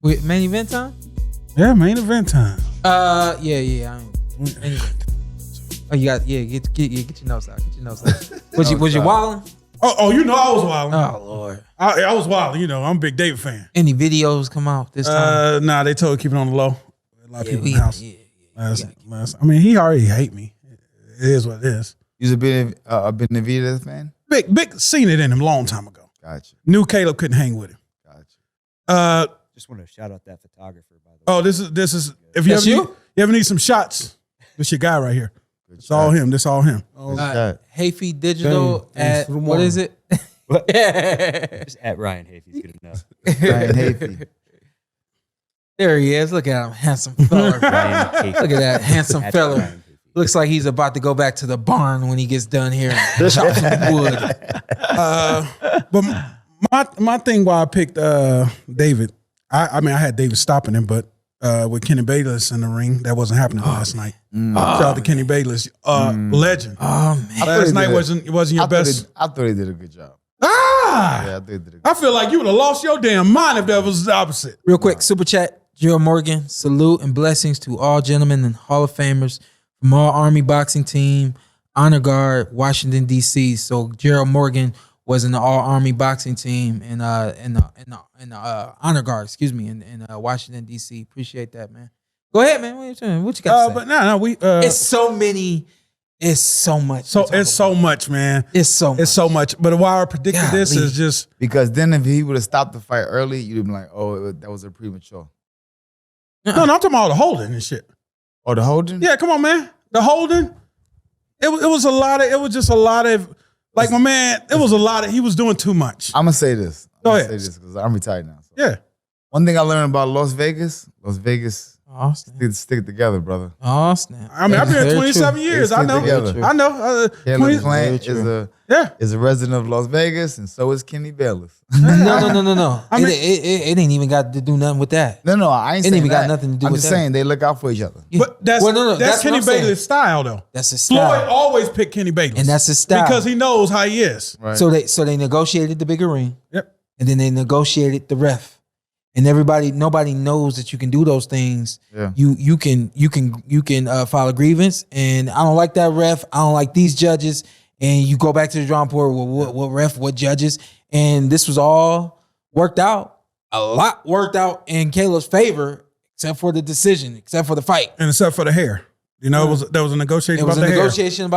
With main event time? Yeah, main event time. Yeah. Oh, you got get your notes out. Get your notes out. Was you wilding? Oh, you know I was wilding. Oh Lord, I was wilding. You know, I'm a big David fan. Any videos come out this time? Nah, they told keep it on the low. A lot of people in the house. Yeah. I mean, he already hate me. It is what it is. You a Benavidez fan? Big seen it in him a long time ago. Gotcha. Knew Caleb couldn't hang with him. Gotcha. Just want to shout out that photographer, by the way. Oh, this is if you ever need some shots, this your guy right here. It's all him. This all him. Hafey Digital at what is it? Just at Ryan Hafey's good enough. Ryan Hafey. There he is. Look at him, handsome fella. Look at that handsome fella. Looks like he's about to go back to the barn when he gets done here and chop some wood. But my thing why I picked David, I mean I had David stopping him, but with Kenny Bayless in the ring, that wasn't happening last night. Shout out to Kenny Bayless, legend. Oh man, last night wasn't your best. I thought he did a good job. Yeah, I thought he did a good job. I feel like you would have lost your damn mind if that was the opposite. Real quick, super chat, Gerald Morgan. Salute and blessings to all gentlemen and Hall of Famers from all Army boxing team, Honor Guard, Washington D.C. So Gerald Morgan was in the all Army boxing team in the Honor Guard, in Washington D.C. Appreciate that, man. Go ahead, man. What you got to say? But no, we. It's so many. It's so much. So much, man. It's so much. But why I predicted this is just because then if he would have stopped the fight early, you'd have been like, oh, that was a premature. No, I'm talking about the holding and shit. Oh, the holding? Yeah, come on, man. The holding. It was a lot of. It was just a lot of. Like my man, it was a lot of. He was doing too much. I'm gonna say this. Go ahead. Say this because I'm retired now. So. Yeah. One thing I learned about Las Vegas. Austin. Stick together, brother. Austin. I mean, I've been here 27 years. I know. I know. Caleb Plant is a resident of Las Vegas, and so is Kenny Bayless. No. I mean, it ain't even got to do nothing with that. No, I ain't saying it ain't even that. got nothing to do I'm with that. just saying they look out for each other. Yeah. But that's Kenny Bayless' style, though. That's his style. Floyd always picked Kenny Bayless, and that's his style because he knows how he is. Right. So they negotiated the bigger ring. Yep. And then they negotiated the ref. And nobody knows that you can do those things. Yeah. You can file a grievance, and I don't like that ref. I don't like these judges. And you go back to the drawing board. Well, what ref? What judges? And this was all worked out. A lot worked out in Caleb's favor, except for the decision, except for the fight, and except for the hair. You know, there was a negotiation. About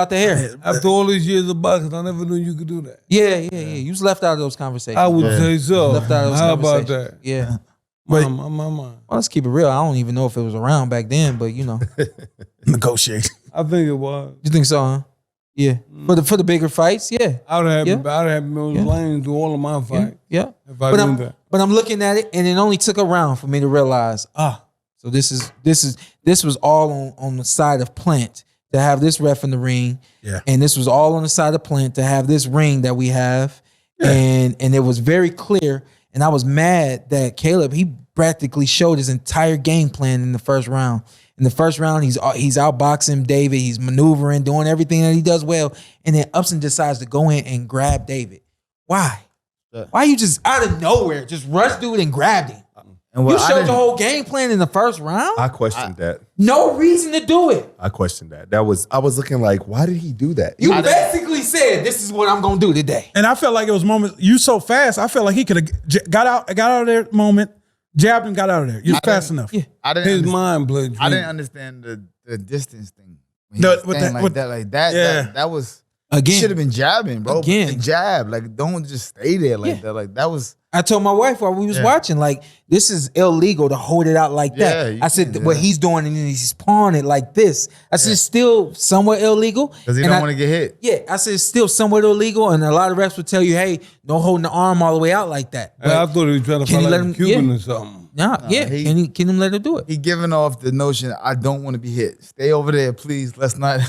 the hair. After all these years of boxing, I never knew you could do that. Yeah. You was left out of those conversations. I would say so. Left out of those How about conversations. that? Yeah. My mind. Well, let's keep it real. I don't even know if it was around back then, but you know, negotiation. I think it was. You think so, huh? Yeah. For the bigger fights, yeah. I would have been playing through all of my fights. Yeah. If I knew that. But I'm looking at it, and it only took a round for me to realize, so this was all on the side of Plant to have this ref in the ring. Yeah. And this was all on the side of Plant to have this ring that we have. Yeah. And it was very clear. And I was mad that Caleb, he practically showed his entire game plan in the first round. In the first round, he's outboxing David. He's maneuvering, doing everything that he does well. And then Upson decides to go in and grab David. Why? Why you just out of nowhere just rushed dude and grabbed him? And you showed the whole game plan in the first round? I questioned that. No reason to do it. I questioned that. I was looking like, why did he do that? You basically said, this is what I'm going to do today. And I felt like it was moments, you so fast, I felt like he could have got out of there moment, jabbed and got out of there. You're fast enough. Yeah. His mind played. I didn't understand the distance thing. That was... Again, should have been jabbing, bro. Again, jab. Like, don't just stay there like that. Like, that was. I told my wife while we was watching, like, this is illegal to hold it out like that. I said, what he's doing, and he's pawing it like this. I said, it's still somewhat illegal. Because he don't want to get hit. Yeah, I said, it's still somewhat illegal, and a lot of refs would tell you, hey, no holding the arm all the way out like that. But I thought he was trying to fight like a Cuban or something. Can he let him do it? He giving off the notion, I don't want to be hit. Stay over there, please. Let's not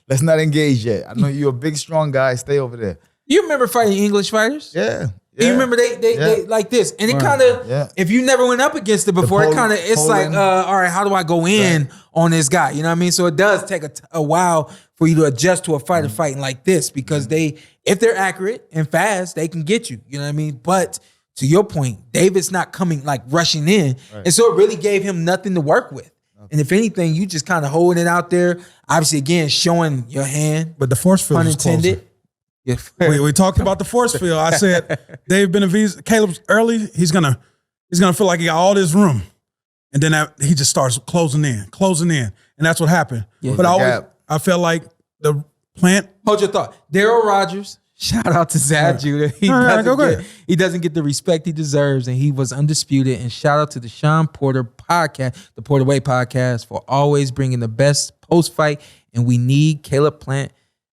engage yet. I know you're a big, strong guy. Stay over there. You remember fighting English fighters? Yeah. You remember they like this, and it kind of if you never went up against it before, it's like all right, how do I go in on this guy? You know what I mean? So it does take a while for you to adjust to a fighter fighting like this because if they're accurate and fast, they can get you. You know what I mean? But to your point, David's not coming like rushing in. Right. And so it really gave him nothing to work with. Okay. And if anything, you just kind of holding it out there. Obviously, again, showing your hand. But the force field was closer. Yeah. We talked about the force field. I said, Dave Benavidez, Caleb's early. He's gonna feel like he got all this room. And then he just starts closing in. And that's what happened. Yeah. But I felt like the plant. Hold your thought. Darryl Rogers, shout out to Zad Judah. He doesn't get the respect he deserves, and he was undisputed. And shout out to the Shawn Porter podcast, the PorterWay Podcast, for always bringing the best post-fight. And we need Canelo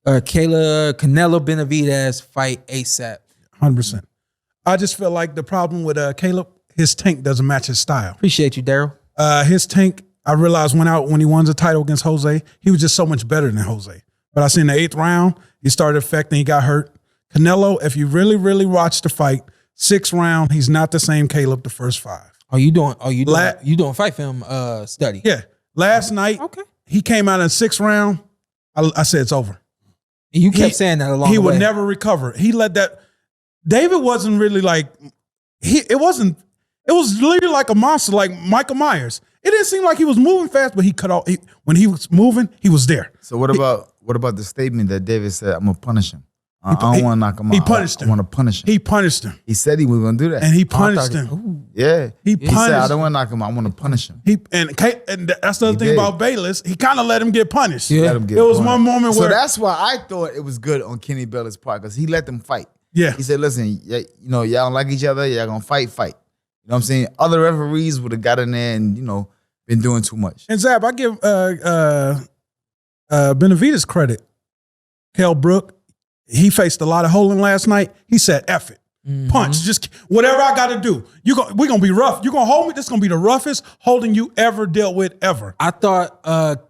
Benavidez fight ASAP. 100%. I just feel like the problem with Caleb, his tank doesn't match his style. Appreciate you, Daryl. His tank, I realized when he won the title against Jose, he was just so much better than Jose. But I seen the 8th round, he started affecting, he got hurt. Canelo, if you really, really watch the fight, 6th round, he's not the same Caleb the first 5. You doing fight film study? Yeah. Last night, he came out in 6th round. I said it's over. And you kept saying that along the way. He would never recover. He let that. David wasn't really like it was literally like a monster, like Michael Myers. It didn't seem like he was moving fast, but he cut off. When he was moving, he was there. So what about the statement that David said, I'm gonna punish him? I don't want to knock him out. He punished him. I want to punish him. He punished him. He said he was going to do that. And he punished him. Yeah. He said, I don't want to knock him out. I want to punish him. And that's the other thing about Bayless. He kind of let him get punished. Yeah. Let him get There was one moment where. So that's why I thought it was good on Kenny Bayless' part, because he let them fight. Yeah. He said, listen, y'all don't like each other. Y'all going to fight. You know what I'm saying? Other referees would have got in there and, been doing too much. And Zab, I give Benavidez credit. Kell Brook, he faced a lot of holding last night. He said, F it. Punch. Just whatever I got to do. We're going to be rough. You're going to hold me. This is going to be the roughest holding you ever dealt with ever. I thought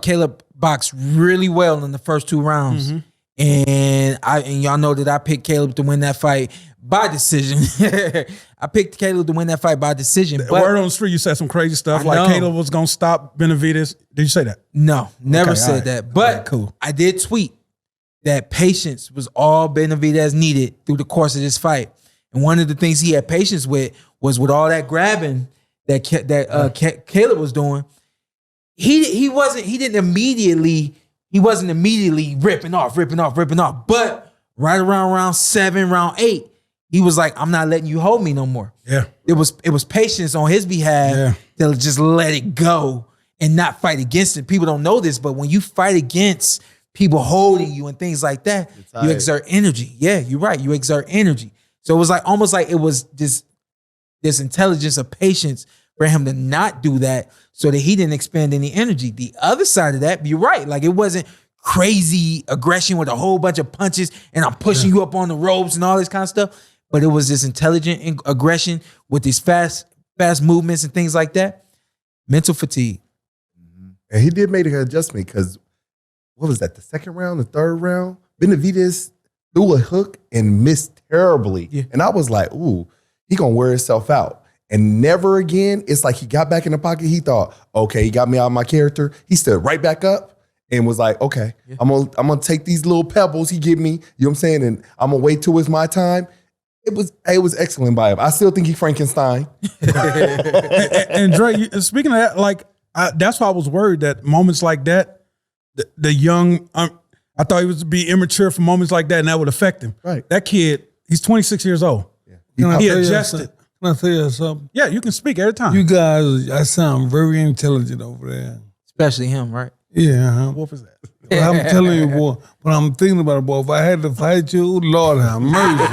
Caleb boxed really well in the first 2 rounds. And y'all know that I picked Caleb to win that fight by decision. I picked Caleb to win that fight by decision. But word on the street, you said some crazy stuff like Caleb was going to stop Benavidez. Did you say that? No, never said that. But cool. I did tweet that patience was all Benavidez needed through the course of this fight. And one of the things he had patience with was with all that grabbing that Caleb was doing. He wasn't immediately ripping off. But right around round 7, round 8, he was like, I'm not letting you hold me no more. Yeah. It was patience on his behalf to just let it go and not fight against it. People don't know this, but when you fight against people holding you and things like that, you exert energy. Yeah, you're right. You exert energy. So it was like almost like it was this intelligence of patience for him to not do that so that he didn't expend any energy. The other side of that, you're right. Like it wasn't crazy aggression with a whole bunch of punches and I'm pushing you up on the ropes and all this kind of stuff. But it was this intelligent aggression with these fast movements and things like that. Mental fatigue. And he did make an adjustment because what was that? The 2nd round, the 3rd round? Benavidez threw a hook and missed terribly. Yeah. And I was like, ooh, he gonna wear himself out. And never again, it's like he got back in the pocket. He thought, okay, he got me out of my character. He stood right back up and was like, okay, I'm gonna take these little pebbles he give me, you know what I'm saying? And I'm gonna wait till it's my time. It was excellent by him. I still think he Frankenstein. and Dre, speaking of that, like that's why I was worried that moments like that, the young, I thought he was to be immature for moments like that, and that would affect him. Right. That kid, he's 26 years old. Yeah. He adjusted. Can I tell you something? Yeah, you can speak every time. You guys, I sound very intelligent over there. Especially him, right? Yeah. What was that? Well, I'm telling you, boy, when I'm thinking about it, boy, if I had to fight you, Lord have mercy.